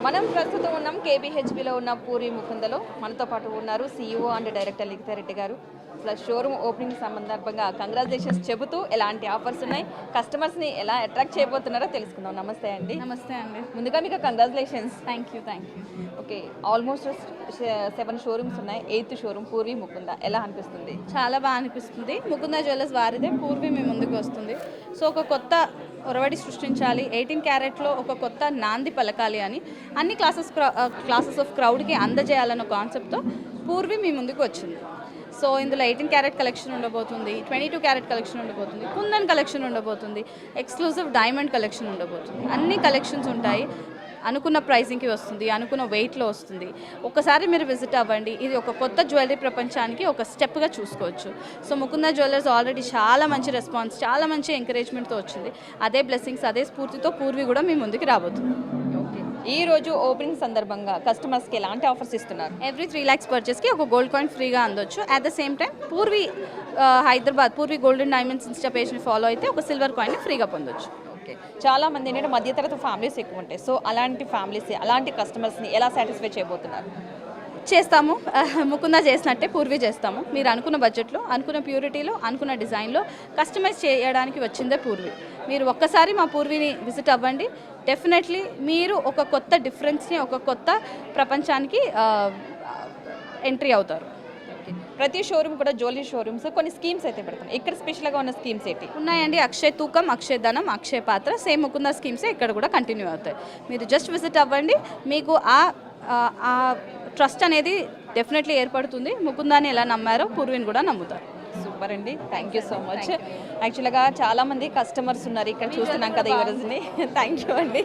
మనం ప్రస్తుతం ఉన్నాం కేబీహెచ్బిలో ఉన్న పూరి ముకుందలో. మనతో పాటు ఉన్నారు CEO and director Likhita Reddy గారు. ప్లస్ షోరూమ్ ఓపెనింగ్ సందర్భంగా కంగ్రాచులేషన్స్ చెబుతూ ఎలాంటి ఆఫర్స్ ఉన్నాయి, కస్టమర్స్ని ఎలా అట్రాక్ట్ చేయబోతున్నారో తెలుసుకుందాం. నమస్తే అండి. నమస్తే అండి. ముందుగా మీకు congratulations. Thank you. Okay, almost 7 showrooms ఉన్నాయి. 8th షోరూమ్ పూర్వి ముకుంద ఎలా అనిపిస్తుంది? చాలా బాగా అనిపిస్తుంది. ముకుంద జ్యువెలర్స్ వారిదే పూర్వి మీ ముందుకు వస్తుంది. సో ఒక కొత్త ఒరవడి సృష్టించాలి, 18 క్యారెట్లో ఒక కొత్త నాంది పలకాలి అని అన్ని క్లాసెస్ ఆఫ్ క్రౌడ్కి అందజేయాలన్న కాన్సెప్ట్తో పూర్వి మీ ముందుకు వచ్చింది. సో ఇందులో 18 క్యారెట్ కలెక్షన్ ఉండబోతుంది, 22 క్యారెట్ కలెక్షన్ ఉండబోతుంది, కుందన్ కలెక్షన్ ఉండబోతుంది, ఎక్స్క్లూజివ్ డైమండ్ కలెక్షన్ ఉండబోతుంది. అన్ని కలెక్షన్స్ ఉంటాయి. అనుకున్న ప్రైజింగ్కి వస్తుంది, అనుకున్న వెయిట్లో వస్తుంది. ఒకసారి మీరు విజిట్ అవ్వండి. ఇది ఒక కొత్త జ్యువెలరీ ప్రపంచానికి ఒక స్టెప్గా చూసుకోవచ్చు. సో ముకుంద జ్యువెలర్స్ ఆల్రెడీ చాలా మంచి రెస్పాన్స్, చాలా మంచి ఎంకరేజ్మెంట్తో వచ్చింది. అదే బ్లెస్సింగ్స్, అదే స్ఫూర్తితో పూర్వి కూడా మీ ముందుకు రాబోతుంది. ఓకే, ఈ రోజు ఓపెనింగ్ సందర్భంగా కస్టమర్స్కి ఎలాంటి ఆఫర్స్ ఇస్తున్నారు? ఎవ్రీ 3 lakhs పర్చేస్కి ఒక గోల్డ్ కాయిన్ ఫ్రీగా అందొచ్చు. At the same time Purvi Hyderabad Purvi golden diamonds insta పేజ్ని ఫాలో అయితే ఒక సిల్వర్ కాయిన్ని ఫ్రీగా పొందొచ్చు. చాలా మంది ఏంటంటే మధ్యతరగతి ఫ్యామిలీస్ ఎక్కువ ఉంటాయి. సో అలాంటి ఫ్యామిలీస్, అలాంటి కస్టమర్స్ని ఎలా సాటిస్ఫై చేయబోతున్నారు? చేస్తాము. ముకుంద చేసినట్టే పూర్వి చేస్తాము. మీరు అనుకున్న బడ్జెట్లో, అనుకున్న ప్యూరిటీలో, అనుకున్న డిజైన్లో కస్టమైజ్ చేయడానికి వచ్చిందే పూర్వి. మీరు ఒక్కసారి మా పూర్విని విజిట్ అవ్వండి. డెఫినెట్లీ మీరు ఒక కొత్త డిఫరెన్స్ని, ఒక కొత్త ప్రపంచానికి ఎంట్రీ అవుతారు. ప్రతి షోరూమ్ కూడా జ్యువెలరీ షోరూమ్స్ కొన్ని స్కీమ్స్ అయితే పెడతాం. ఇక్కడ స్పెషల్గా ఉన్న స్కీమ్స్ ఏంటి ఉన్నాయండి? అక్షయ్ తూకం, అక్షయ్ ధనం, అక్షయ్ పాత్ర, సేమ్ ముకుంద స్కీమ్సే ఇక్కడ కూడా కంటిన్యూ అవుతాయి. మీరు జస్ట్ విజిట్ అవ్వండి. మీకు ఆ ట్రస్ట్ అనేది డెఫినెట్లీ ఏర్పడుతుంది. ముకుందాన్ని ఎలా నమ్మారో పూర్విని కూడా నమ్ముతారు. సూపర్ అండి, థ్యాంక్ యూ సో మచ్. యాక్చువల్గా చాలామంది కస్టమర్స్ ఉన్నారు ఇక్కడ, చూస్తున్నాం కదా ఈ రోజుని. థ్యాంక్ యూ అండి.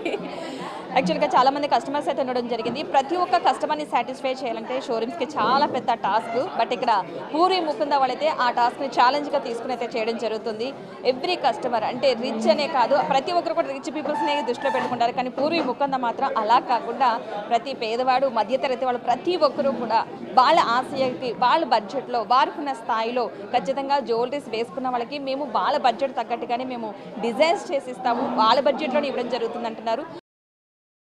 యాక్చువల్గా చాలామంది కస్టమర్స్ అయితే ఉండడం జరిగింది. ప్రతి ఒక్క కస్టమర్ని సాటిస్ఫై చేయాలంటే షోరూమ్స్కి చాలా పెద్ద టాస్క్. బట్ ఇక్కడ పూరి ముకుంద వాళ్ళైతే ఆ టాస్క్ని ఛాలెంజ్గా తీసుకుని అయితే చేయడం జరుగుతుంది. ఎవ్రీ కస్టమర్ అంటే రిచ్ అనే కాదు, ప్రతి ఒక్కరు కూడా రిచ్ పీపుల్స్ని దృష్టిలో పెట్టుకుంటారు. కానీ పూర్వి ముకుంద మాత్రం అలా కాకుండా ప్రతి పేదవాడు, మధ్యతరగతి వాళ్ళు ప్రతి ఒక్కరూ కూడా వాళ్ళ ఆశయానికి, వాళ్ళ బడ్జెట్లో, వారుకున్న స్థాయిలో ఖచ్చితంగా జ్యువెలరీస్ వేసుకున్న వాళ్ళకి మేము వాళ్ళ బడ్జెట్ తగ్గట్టుగానే మేము డిజైన్స్ చేసి ఇస్తాము, వాళ్ళ బడ్జెట్లోనే ఇవ్వడం జరుగుతుంది అంటున్నారు.